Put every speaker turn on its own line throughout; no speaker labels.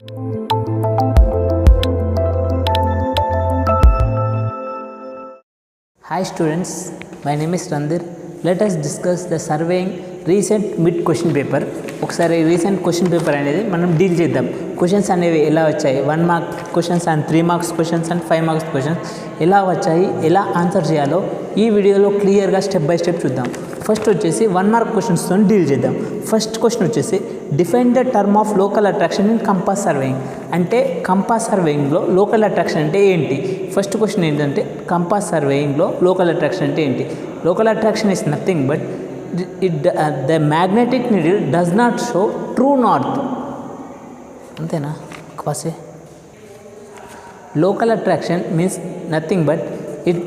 Hi students, my name is Randhir. Let us discuss the surveying recent mid question paper. ఒకసారి recent question paper అనేది మనం deal చేద్దాం. Questions అనేవి ఎలా వచ్చాయి, 1 mark questions and 3 marks questions and 5 marks questions ఎలా వచ్చాయి, ఎలా ఆన్సర్ చేయాలో ఈ వీడియోలో క్లియర్గా స్టెప్ బై స్టెప్ చూద్దాం. ఫస్ట్ వచ్చేసి 1 మార్క్ క్వశ్చన్స్తో డీల్ చేద్దాం. ఫస్ట్ క్వశ్చన్ వచ్చేసి define the term of local attraction in compass surveying. అంటే కంపాస్ సర్వేయింగ్లో లోకల్ అట్రాక్షన్ అంటే ఏంటి? ఫస్ట్ క్వశ్చన్ ఏంటంటే కంపాస్ సర్వేయింగ్లో లోకల్ అట్రాక్షన్ అంటే ఏంటి? Local attraction is nothing but the magnetic needle does not show true north. అంతేనా? కాసే local attraction means nothing but it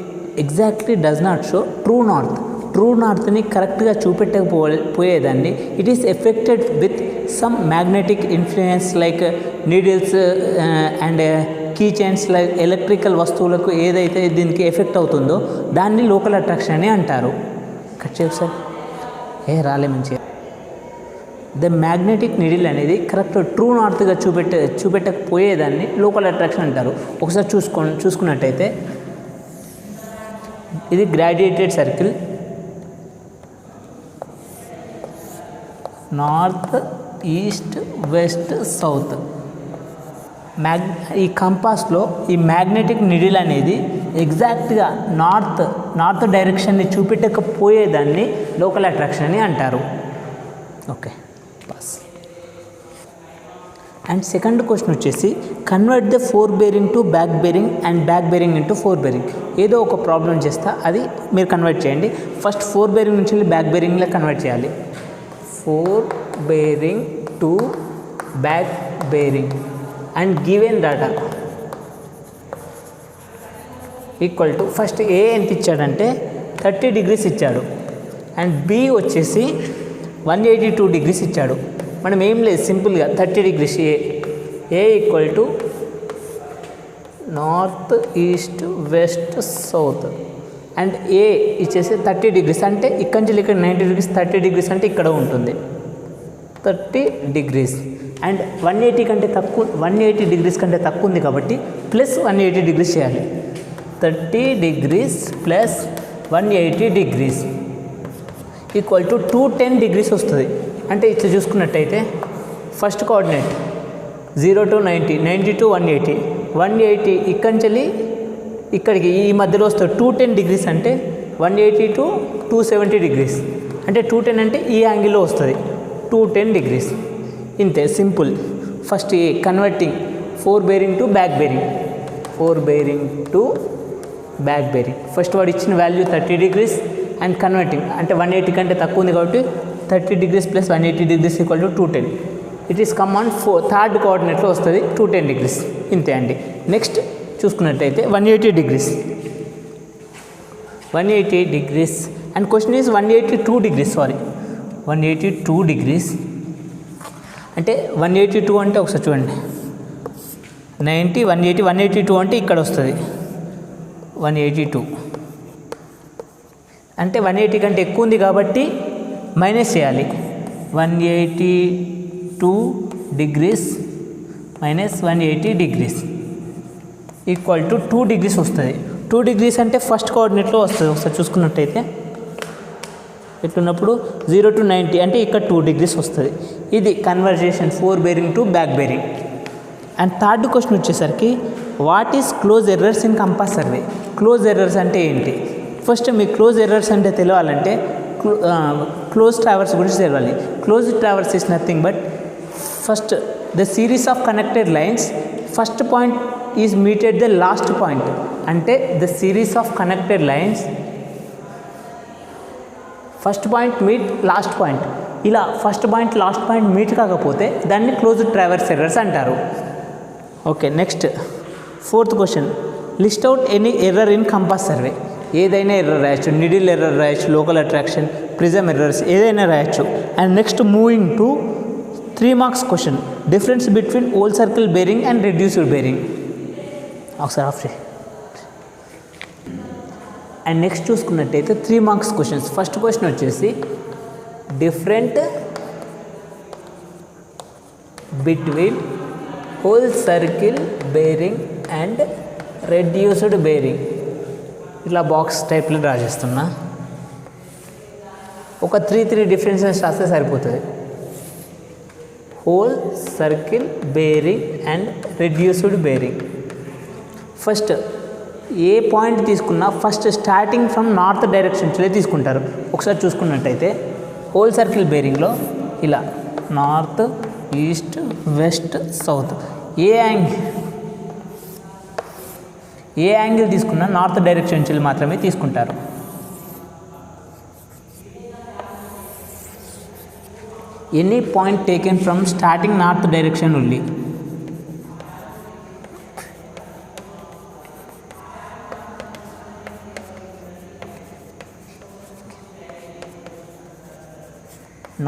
exactly does not show true north. True నార్త్ని కరెక్ట్గా చూపెట్టకపోయేదాన్ని it is affected with some magnetic influence like needles and key chains like electrical వస్తువులకు ఏదైతే దీనికి effect అవుతుందో దాన్ని లోకల్ అట్రాక్షన్ అని అంటారు. కట్ చేయ సార్ రాలే మంచిగా. ద మ్యాగ్నెటిక్ నిడిల్ అనేది కరెక్ట్ ట్రూ నార్త్గా చూపెట్టకపోయేదాన్ని లోకల్ అట్రాక్షన్ అంటారు. ఒకసారి చూసుకున్నట్టయితే ఇది graduated circle, north east west south. ఈ కంపాస్లో ఈ మ్యాగ్నెటిక్ నిడిల్ అనేది ఎగ్జాక్ట్గా నార్త్ డైరెక్షన్ని చూపెట్టకపోయేదాన్ని లోకల్ అట్రాక్షన్ అని అంటారు. Okay pass. And second question వచ్చేసి convert the fore bearing to back bearing and back bearing into fore bearing. ఏదో ఒక ప్రాబ్లం చేస్తా అది మీరు కన్వర్ట్ చేయండి. ఫస్ట్ ఫోర్ బేరింగ్ నుంచి బ్యాక్ బేరింగ్లో కన్వర్ట్ చేయాలి. Fore bearing to back bearing and given data equal to first A ఎంత ఇచ్చాడంటే 30 డిగ్రీస్ ఇచ్చాడు అండ్ బి వచ్చేసి 182 డిగ్రీస్ ఇచ్చాడు. మనం ఏం లేదు, సింపుల్గా 30 degrees A equal to north east west south and A ఇచ్చేసి 30 డిగ్రీస్ అంటే ఇక్కడ నుంచి ఇక్కడ 90 డిగ్రీస్, 30 డిగ్రీస్ అంటే ఇక్కడ ఉంటుంది 30 డిగ్రీస్ అండ్ 180 డిగ్రీస్ కంటే తక్కువ ఉంది కాబట్టి ప్లస్ 180 డిగ్రీస్ చేయాలి. 30 degrees plus 180 degrees equal to 210 degrees వస్తుంది. అంటే ఇట్లా చూసుకున్నట్టయితే ఫస్ట్ కోఆర్డినేట్ 0 to 90, 90 to 180, 180 ఇక్కడి నుంచి ఇక్కడికి ఈ మధ్యలో వస్తుంది 210 డిగ్రీస్ అంటే 180 to 270 డిగ్రీస్ అంటే 210 అంటే ఈ యాంగిల్లో వస్తుంది 210 డిగ్రీస్. ఇంతే simple. First A converting four bearing to back bearing, four bearing to back bearing. First వాడు ఇచ్చిన వాల్యూ 30 డిగ్రీస్ అండ్ కన్వర్టింగ్ అంటే 180 కంటే తక్కువ ఉంది కాబట్టి 30 degrees plus 180 degrees equal to 210. It is come on third కోఆర్డినేట్లో వస్తుంది 210 డిగ్రీస్. ఇంతే అండి. నెక్స్ట్ చూసుకున్నట్టయితే 180 degrees, 180 degrees and question is 182 degrees, sorry 182 degrees అంటే 182 అంటే ఒకసారి చూడండి 90, 180, 182 అంటే ఇక్కడ వస్తుంది 182 అంటే 180 కంటే ఎక్కువ ఉంది కాబట్టి మైనస్ చేయాలి. 182 degrees minus 180 degrees equal to 2 degrees వస్తుంది. 2 డిగ్రీస్ అంటే ఫస్ట్ కోఆర్డినేట్లో వస్తుంది. ఒకసారి చూసుకున్నట్టయితే ఎట్లున్నప్పుడు 0 to 90 అంటే ఇక్కడ 2 డిగ్రీస్ వస్తుంది. ఇది conversation fore bearing to back bearing. And third question వచ్చేసరికి what is close errors in compass survey. Close errors అంటే ఏంటి? ఫస్ట్ మీకు క్లోజ్ ఎర్రర్స్ అంటే తెలియాలంటే క్లోజ్ ట్రావర్స్ గురించి తెలియాలి. Close traverse is nothing but first the series of connected lines first point is meeted the last point. అంటే the series of connected lines first point meet last point. ఇలా first point last point meet కాకపోతే దాన్ని closed traverse errors అంటారు. Okay next fourth question list out any error in compass survey. ఏదైనా error రాయొచ్చు, needle error రాయొచ్చు, local attraction, prism errors ఏదైనా రాయొచ్చు. And next moving to 3 marks question difference between old circle bearing and reduced bearing. ఒకసారి of చేయి. And next చూసుకున్నట్టయితే 3 marks questions. First question వచ్చేసి different between whole circle bearing and reduced bearing. ఇలా box టైప్లో draw చేస్తున్నా. ఒక 3 differences రాస్తే సరిపోతుంది. Whole circle bearing and reduced bearing. First A point తీసుకున్నా ఫస్ట్ స్టార్టింగ్ ఫ్రమ్ నార్త్ డైరెక్షన్స్లో తీసుకుంటారు. ఒకసారి చూసుకున్నట్టయితే హోల్ సర్కిల్ బేరింగ్లో ఇలా నార్త్, ఈస్ట్, వెస్ట్, సౌత్ ఏ యాంగిల్ తీసుకున్నా నార్త్ డైరెక్షన్స్ మాత్రమే తీసుకుంటారు. Any point taken from starting north direction only.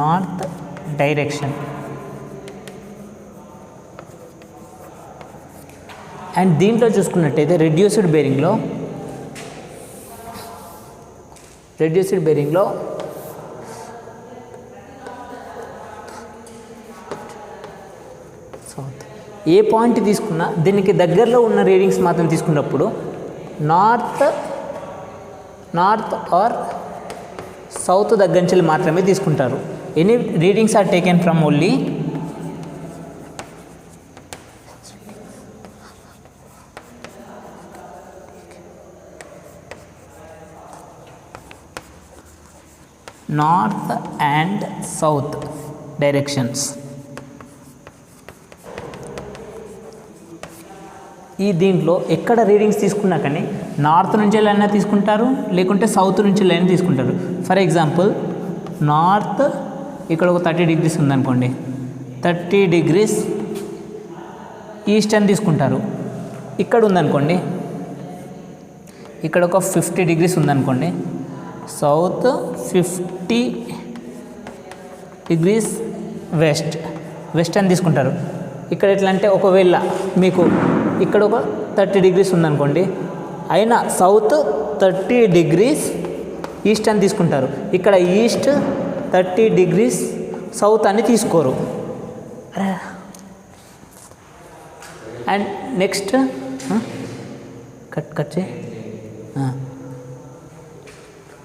North direction. And దీంట్లో చూసుకున్నట్టయితే రెడ్యూస్డ్ బేరింగ్లో సౌత్ ఏ పాయింట్ తీసుకున్నా దీనికి దగ్గరలో ఉన్న రీడింగ్స్ మాత్రం తీసుకున్నప్పుడు నార్త్ ఆర్ సౌత్ దగ్గర నుంచి మాత్రమే తీసుకుంటారు. Any readings are taken from only north and south directions. ఈ దీంట్లో ఎక్కడ రీడింగ్స్ తీసుకున్నా కానీ నార్త్ నుంచి వెళ్ళైనా తీసుకుంటారు, లేకుంటే సౌత్ నుంచి వెళ్ళైనా తీసుకుంటారు. ఫర్ ఎగ్జాంపుల్ నార్త్ ఇక్కడ ఒక 30 degrees ఉందనుకోండి, 30 degrees ఈస్ట్ అని తీసుకుంటారు. ఇక్కడ ఉందనుకోండి, ఇక్కడ ఒక 50 degrees ఉందనుకోండి, సౌత్ 50 degrees వెస్ట్ అని తీసుకుంటారు. ఇక్కడ ఎట్లా అంటే ఒకవేళ మీకు ఇక్కడ ఒక 30 degrees ఉందనుకోండి, అయినా సౌత్ 30 degrees ఈస్ట్ అని తీసుకుంటారు. ఇక్కడ ఈస్ట్ 30 degrees సౌత్ అని తీసుకోరు. అండ్ నెక్స్ట్ కట్ చే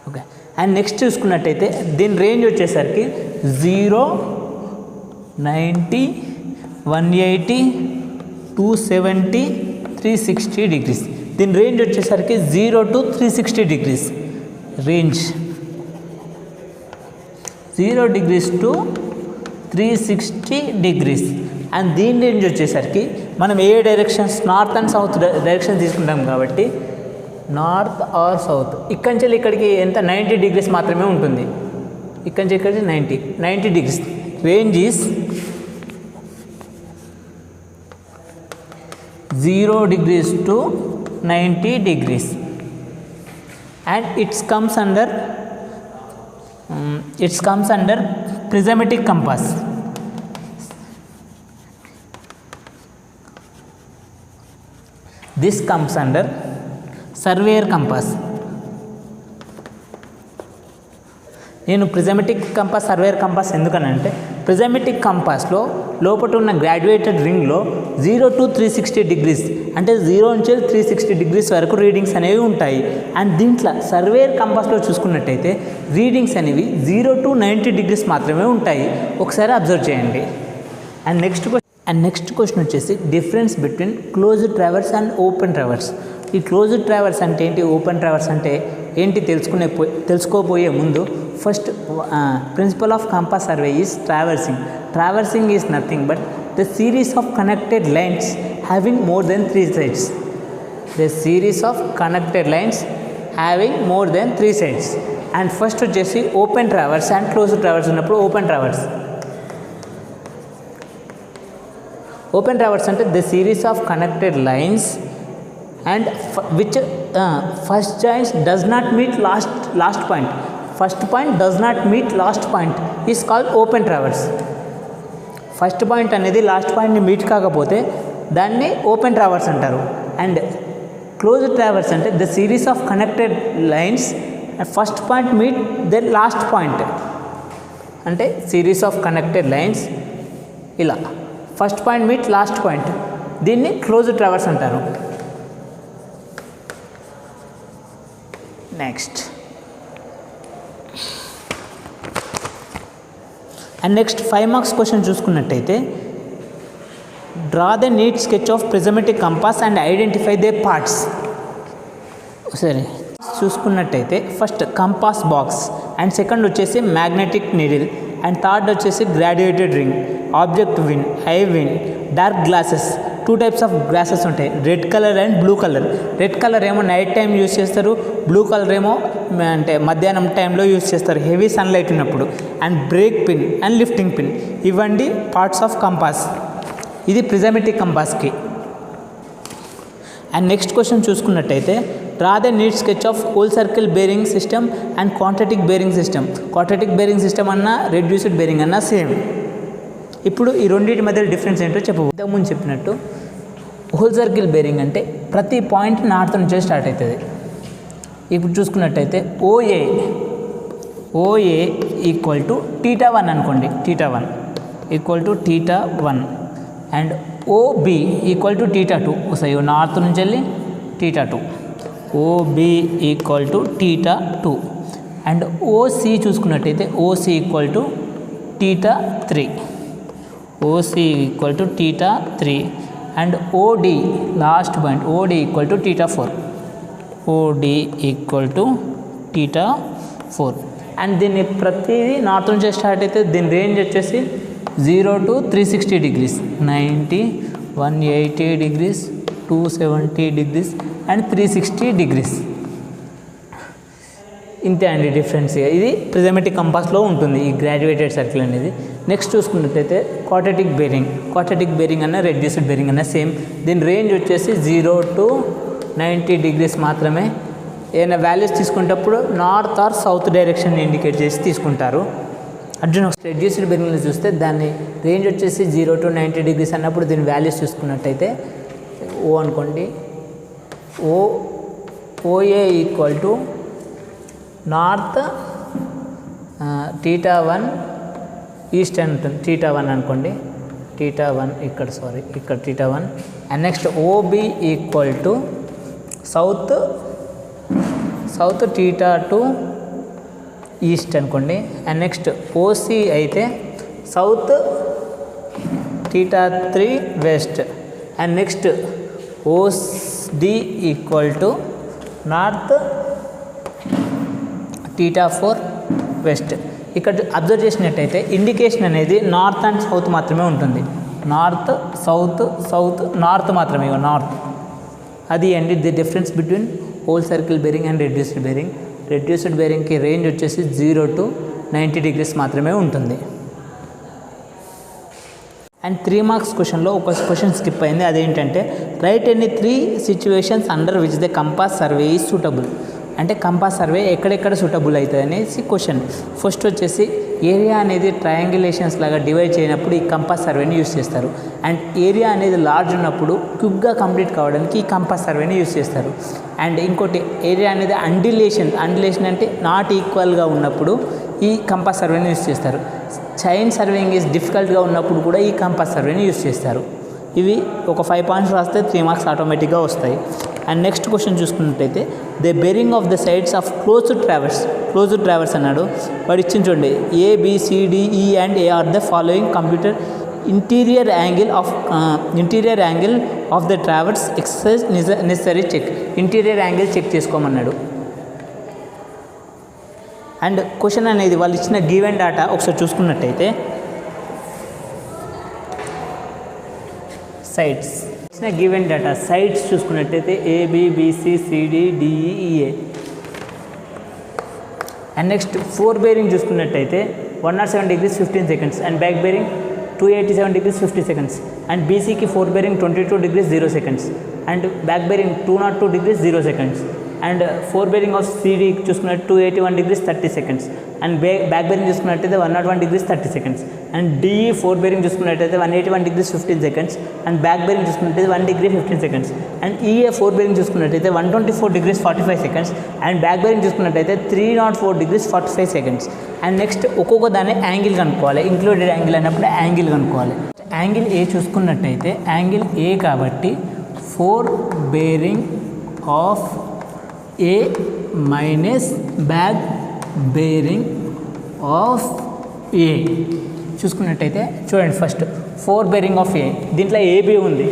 ఓకే. అండ్ నెక్స్ట్ చూసుకున్నట్టయితే దీని రేంజ్ వచ్చేసరికి 0, 90, 180, 270, 360 degrees. దీని రేంజ్ వచ్చేసరికి 0 to 360 degrees range. 0 degrees to 360 degrees. And దీని రేంజ్ వచ్చేసరికి మనం ఏ directions north and south direction తీసుకుంటాం కాబట్టి నార్త్ ఆర్ సౌత్ ఇక్కడి నుంచి ఇక్కడికి ఎంత 90 degrees మాత్రమే ఉంటుంది. ఇక్కడి నుంచి ఇక్కడికి 90 degrees. Range is 0 degrees to 90 degrees. And it comes under prismatic compass. This comes under surveyor compass. నేను ప్రిజమెటిక్ కంపాస్, సర్వేయర్ కంపాస్ ఎందుకనంటే ప్రిజమెటిక్ కంపాస్లో లోపల ఉన్న గ్రాడ్యుయేటెడ్ రింగ్లో 0 to 360 degrees అంటే 0 నుంచి 360 degrees వరకు రీడింగ్స్ అనేవి ఉంటాయి. అండ్ దీంట్లో సర్వేయర్ కంపాస్లో చూసుకున్నట్టయితే రీడింగ్స్ అనేవి 0 to 90 degrees మాత్రమే ఉంటాయి. ఒకసారి అబ్జర్వ్ చేయండి. అండ్ నెక్స్ట్ క్వశ్చన్ వచ్చేసి difference between closed traverse and open traverse. ఈ క్లోజ్డ్ ట్రావర్స్ అంటే ఏంటి, ఓపెన్ ట్రావర్స్ అంటే ఏంటి తెలుసుకోబోయే ముందు first principle of compass survey is traversing is nothing but the series of connected lines having more than 3 sides. The series of connected lines having more than 3 sides. And first వచ్చేసి open traverse and closed traverse ఉన్నప్పుడు open traverse అంటే the series of connected lines and which first joint does not meet last point. First point does not meet last point is called open traverse. First point అనేది last పాయింట్ని meet కాకపోతే దాన్ని open traverse అంటారు. And closed traverse అంటే the series of connected lines first point meet then last point. అంటే series of connected lines ఇలా first point meet last point, దీన్ని closed traverse అంటారు. Next and next 5 marks question చూసుకున్నట్టయితే draw the neat sketch of prismatic compass and identify the parts. సరే చూసుకున్నట్టయితే first compass box and second వచ్చేసి magnetic needle and third వచ్చేసి graduated ring, object vane, eye vane, dark glasses. 2 types of glasses ఉంటాయి, red colour and blue colour. Red colour ఏమో night time use చేస్తారు, blue colour ఏమో అంటే మధ్యాహ్నం టైంలో use చేస్తారు హెవీ సన్లైట్ ఉన్నప్పుడు. And brake pin and lifting pin ఇవ్వండి పార్ట్స్ ఆఫ్ కంపాస్. ఇది ప్రిజమెటిక్ కంపాస్కి. అండ్ నెక్స్ట్ క్వశ్చన్ చూసుకున్నట్టయితే draw the neat sketch of whole circle bearing system and quadratic bearing system. Quadratic bearing system అన్నా reduced bearing అన్నా same. ఇప్పుడు ఈ రెండింటి మధ్య డిఫరెన్స్ ఏంటో చెప్పు. ఇంతకుముందు చెప్పినట్టు హోల్ సర్కిల్ బేరింగ్ అంటే ప్రతి పాయింట్ నార్త్ నుంచే స్టార్ట్ అవుతుంది. ఇప్పుడు చూసుకున్నట్టయితే ఓఏ ఈక్వల్ టు θ1 అనుకోండి, θ1 equal to θ1 and OB equal to θ2 వస్తాయి. నార్త్ నుంచి వెళ్ళి θ2, OB equal to θ2 and OC చూసుకున్నట్టయితే OC equal to θ3, OC equal to θ3 and OD last point OD equal to θ4, OD equal to θ4. And దీన్ని ప్రతిదీ north నుంచి start అయితే దీని range వచ్చేసి 0 to 360 degrees, 90, 180 degrees, 270 degrees and 360 degrees. ఇంతే అండి difference. ఇది ప్రిజమెటిక్ కంపాస్లో ఉంటుంది ఈ గ్రాడ్యుయేటెడ్ సర్కిల్ అనేది. నెక్స్ట్ చూసుకున్నట్టయితే క్వాడ్రాటిక్ బేరింగ్ అన్న రెడ్యూస్డ్ బేరింగ్ అన్న సేమ్. దీని రేంజ్ వచ్చేసి 0 to 90 degrees మాత్రమే. ఏదైనా వాల్యూస్ తీసుకునేటప్పుడు north are south direction indicate చేసి తీసుకుంటారు. అర్జున్ రెడ్యూస్డ్ బేరింగ్లో చూస్తే దాని రేంజ్ వచ్చేసి 0 to 90 degrees అన్నప్పుడు దీని వాల్యూస్ చూసుకున్నట్టయితే ఓ అనుకోండి, OA equal to north θ1 east అని ఉంటుంది, θ1 అనుకోండి, θ1 ఇక్కడ θ1 and next OB equal to south θ2 east అనుకోండి. అండ్ నెక్స్ట్ ఓసి అయితే south θ3 west and next OD equal to north θ4 west. ఇక్కడ అబ్జర్వ్ చేసినట్టయితే ఇండికేషన్ అనేది నార్త్ అండ్ సౌత్ మాత్రమే ఉంటుంది. నార్త్ నార్త్ మాత్రమే, నార్త్. అది అండి the difference between whole circle bearing and reduced bearing. Reduced బేరింగ్కి రేంజ్ వచ్చేసి 0 to 90 degrees మాత్రమే ఉంటుంది. అండ్ 3 మార్క్స్ క్వశ్చన్లో ఒక క్వశ్చన్ స్కిప్ అయింది. అదేంటంటే right any 3 situations under which the compass survey is suitable. అంటే కంపాస్ సర్వే ఎక్కడెక్కడ సూటబుల్ అవుతుంది అనేసి క్వశ్చన్. ఫస్ట్ వచ్చేసి ఏరియా అనేది ట్రయాంగులేషన్స్ లాగా డివైడ్ చేయనప్పుడు ఈ కంపాస్ సర్వేని యూస్ చేస్తారు. అండ్ ఏరియా అనేది లార్జ్ ఉన్నప్పుడు క్విక్గా కంప్లీట్ కావడానికి ఈ కంపాస్ సర్వేని యూస్ చేస్తారు. అండ్ ఇంకోటి ఏరియా అనేది అండిలేషన్ అంటే నాట్ ఈక్వల్గా ఉన్నప్పుడు ఈ కంపాస్ సర్వేని యూస్ చేస్తారు. చైన్ సర్వేయింగ్ ఈజ్ డిఫికల్ట్గా ఉన్నప్పుడు కూడా ఈ కంపాస్ సర్వేని యూస్ చేస్తారు. ఇవి ఒక 5 points రాస్తే 3 marks ఆటోమేటిక్గా వస్తాయి. అండ్ నెక్స్ట్ క్వశ్చన్ చూసుకున్నట్టయితే the bearing of the sides of closed traverse అన్నాడు. వాడు ఇచ్చిన చూడండి ABCDE and A are the following computer interior angle of the traverse exercise necessary check. Interior angle check చేసుకోమన్నాడు. And question అనేది వాళ్ళు ఇచ్చిన given data ఒకసారి చూసుకున్నట్టయితే సైడ్స్ ఇచ్చిన గివెన్ డేటా సైడ్స్ చూసుకున్నట్టయితే ABBCCDDEA. అండ్ నెక్స్ట్ 4 బేరింగ్ చూసుకున్నట్టయితే 107 degrees 15 seconds and back bearing 287 degrees 50 seconds and BCకి 4 bearing 22 degrees 0 seconds and back bearing 202 degrees 0 seconds and 4 bearing of CD చూసుకున్నట్టు 281 degrees 30 seconds and back bearing చూసుకున్నట్టయితే 101 degrees 30 seconds and DE 4 bearing చూసుకున్నట్టయితే 181 degrees 15 seconds and back bearing చూసుకున్నట్టయితే 1 degree 15 seconds and EA 4 bearing చూసుకున్నట్టయితే 124 degrees 45 seconds and back bearing చూసుకున్నట్టయితే 304 degrees 45 seconds. And next ఒక్కొక్క దాన్ని angle కనుక్కోవాలి. Included angle అన్నప్పుడు angle కనుక్కోవాలి. యాంగిల్ ఏ చూసుకున్నట్టయితే యాంగిల్ ఏ కాబట్టి 4 bearing of A minus back bearing of A చూసుకున్నట్టయితే చూడండి, ఫస్ట్ 4 బేరింగ్ ఆఫ్ ఏ, దీంట్లో ఏబి ఉంది,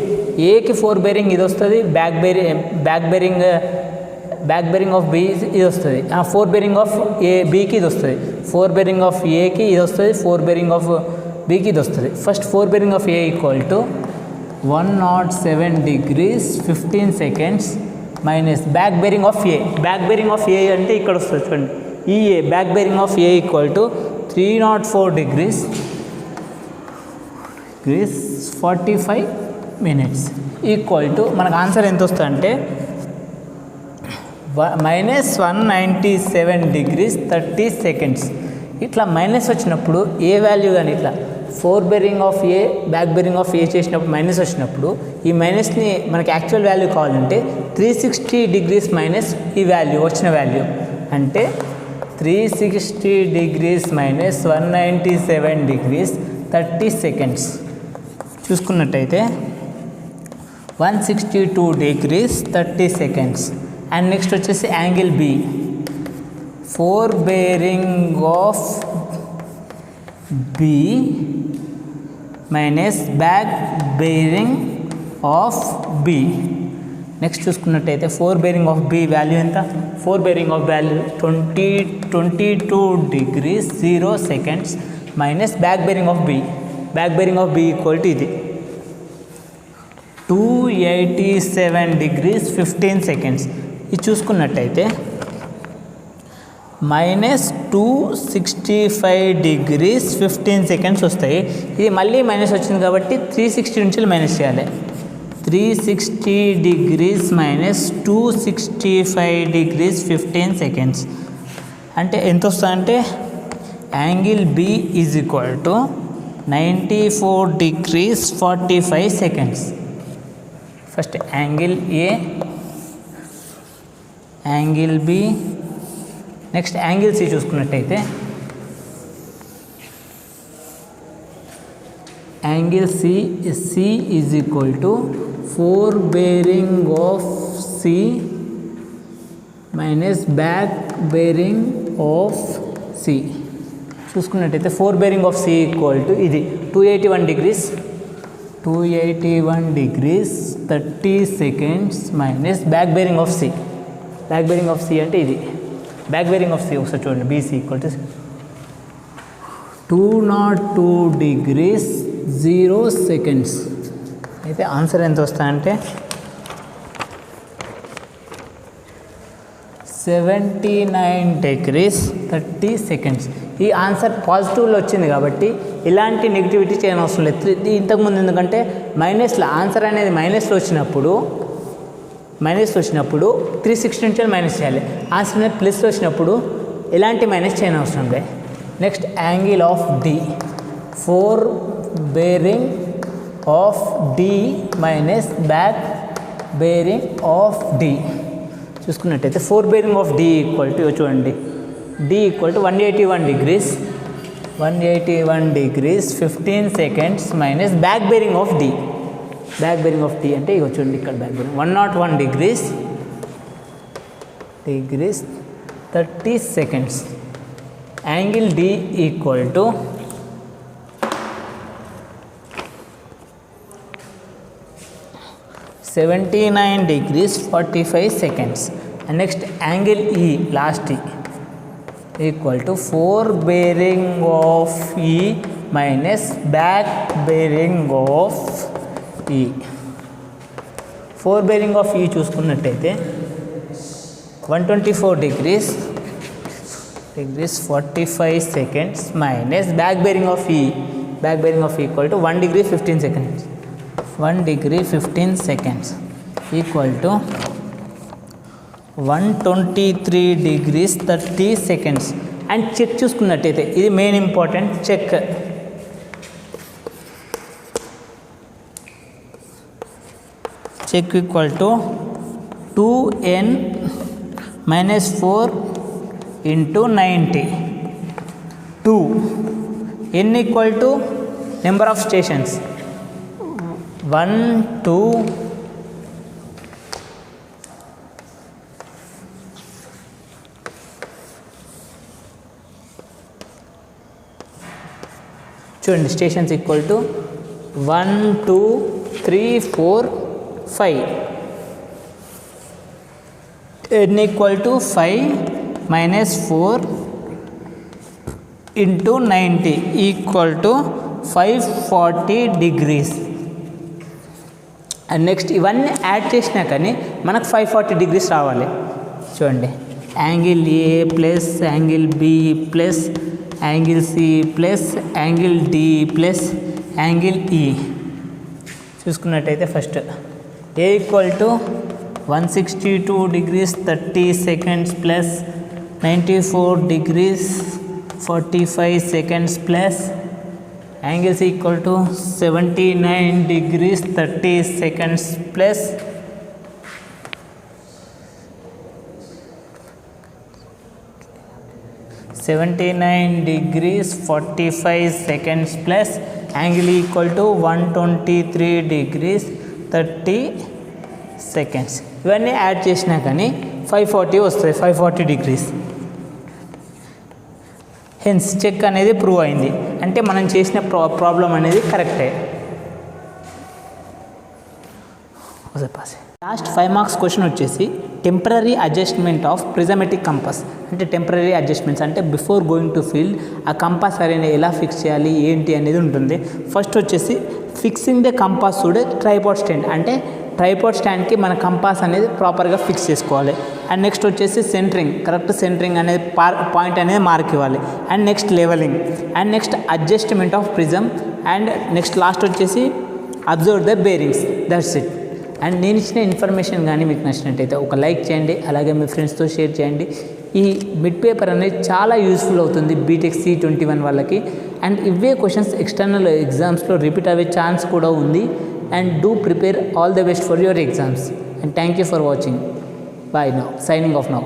ఏకి 4 బేరింగ్ ఇది వస్తుంది, బ్యాక్ బేరింగ్ ఆఫ్ బి ఇది వస్తుంది, 4 బేరింగ్ ఆఫ్ ఏ బికి ఇది వస్తుంది, 4 బేరింగ్ ఆఫ్ ఏకి ఇది వస్తుంది, 4 బేరింగ్ ఆఫ్ బికి ఇది వస్తుంది. First 4 bearing of A equal to 107 degrees 15 seconds minus back bearing of A, back bearing of A అంటే ఇక్కడ వస్తుంది చూడండి, ఈ A back bearing of A equal to 304 degrees 45 minutes equal to మనకు ఆన్సర్ ఎంత వస్తుందంటే -197 degrees 30 seconds. ఇట్లా minus వచ్చినప్పుడు ఏ వాల్యూ కానీ ఇట్లా 4 bearing of A back bearing of A చేసినప్పుడు మైనస్ వచ్చినప్పుడు ఈ మైనస్ని మనకి యాక్చువల్ వాల్యూ కావాలంటే 360 degrees మైనస్ ఈ వాల్యూ వచ్చిన వాల్యూ అంటే 360 degrees minus 197 degrees 30 seconds చూసుకున్నట్టయితే 162 degrees 30 seconds. అండ్ నెక్స్ట్ వచ్చేసి angle B, 4 bearing of B minus back bearing of B. Next చూసుకున్నట్టయితే 4 బేరింగ్ ఆఫ్ బి వాల్యూ ఎంత, 4 bearing of value 22 degrees 0 seconds minus back bearing of B, back bearing of B equal to ఇది 287 degrees 15 seconds. ఇది చూసుకున్నట్టయితే -265 degrees 15 seconds వస్తాయి. ఇది మళ్ళీ minus వచ్చింది కాబట్టి 360 నుంచి మైనస్ చేయాలి, 360 degrees minus 265 degrees 15 seconds అంటే ఎంత వస్తుందంటే angle B is equal to 94 degrees 45 seconds. First angle A, angle B, next angle C చూసుకున్నట్టయితే angle C is equal to 4 bearing of C minus back bearing of C చూసుకున్నట్టయితే 4 bearing of C equal to ఇది 281 degrees 30 seconds minus back bearing of C, back bearing of C అంటే ఇది back bearing of C ఒకసారి చూడండి, BC equal to 202 degrees 0 seconds. అయితే answer ఎంత వస్తుందంటే 79 degrees 30 seconds. ఈ ఆన్సర్ పాజిటివ్లో వచ్చింది కాబట్టి ఇలాంటి నెగిటివిటీ చేయని అవసరం లేదు. ఇంతకుముందు ఎందుకంటే మైనస్లో ఆన్సర్ అనేది మైనస్లో వచ్చినప్పుడు 360 నుంచి మైనస్ చేయాలి, ఆన్సర్ అనేది ప్లస్లో వచ్చినప్పుడు ఎలాంటి మైనస్ చేయని అవసరం లేదు. Next angle of D, 4 bearing of D minus back bearing of D చూసుకున్నట్టయితే 4 bearing of D equal to చూడండి, D equal to 181 degrees 15 seconds minus back bearing of D, back bearing of D అంటే ఇక చూడండి ఇక్కడ back bearing 101 degrees 30 seconds. Angle D equal to 79 degrees 45 seconds. And next angle E, last E, equal to 4 bearing of E minus back bearing of E. 4 bearing of E చూసుకున్నట్టయితే 124 degrees 45 seconds minus back bearing of E, back bearing of E equal to 1 degree 15 seconds. 1 degree 15 seconds equal to 123 degrees 30 seconds. And check చూసుకున్నట్టయితే ఇది main important check. Check equal to 2n minus 4 into 90. 2 n equal to number of stations. 1 2 చూడండి stations equal to 1 2 3 4 5 n equal to 5 minus 4 into 90 equal to 540 degrees. And next ఇవన్నీ add చేసినా కానీ మనకు 540 degrees రావాలి. చూడండి angle A plus angle B plus angle C plus angle D plus angle E చూసుకున్నట్టయితే first A equal to 162 degrees 30 seconds plus 94 degrees 45 seconds plus angle is equal to 79 degrees 30 seconds plus 79 degrees 45 seconds plus angle equal to 123 degrees 30 seconds. ఇవన్నీ add చేసినా కానీ 540 వస్తుంది, 540 degrees. Hence check అనేది prove అయింది, అంటే మనం చేసిన ప్రాబ్లం అనేది కరెక్టే. లాస్ట్ 5 మార్క్స్ క్వశ్చన్ వచ్చేసి temporary adjustment of prismatic compass. అంటే టెంపరీ అడ్జస్ట్మెంట్స్ అంటే బిఫోర్ గోయింగ్ టు ఫీల్డ్ ఆ కంపాస్ అనేది ఎలా ఫిక్స్ చేయాలి ఏంటి అనేది ఉంటుంది. ఫస్ట్ వచ్చేసి ఫిక్సింగ్ ద కంపాస్ చూడే ట్రైపాడ్ స్టాండ్, అంటే ట్రైపాడ్ స్టాండ్కి మన కంపాస్ అనేది ప్రాపర్గా ఫిక్స్ చేసుకోవాలి. అండ్ నెక్స్ట్ వచ్చేసి సెంటరింగ్, కరెక్ట్ సెంటరింగ్ అనేది పాయింట్ అనేది మార్క్ ఇవ్వాలి. And next levelling, and next adjustment of prism, and next last వచ్చేసి observe the bearings. That's it. And నేను ఇచ్చిన ఇన్ఫర్మేషన్ కానీ మీకు నచ్చినట్టయితే ఒక లైక్ చేయండి, అలాగే మీ ఫ్రెండ్స్తో షేర్ చేయండి. ఈ మిడ్ పేపర్ అనేది చాలా యూస్ఫుల్ అవుతుంది బీటెక్ C21 వాళ్ళకి. అండ్ ఇవే క్వశ్చన్స్ ఎక్స్టర్నల్ ఎగ్జామ్స్లో రిపీట్ అయ్యే ఛాన్స్ కూడా ఉంది. And do prepare all the best for your exams. And thank you for watching. Bye now. Signing off now.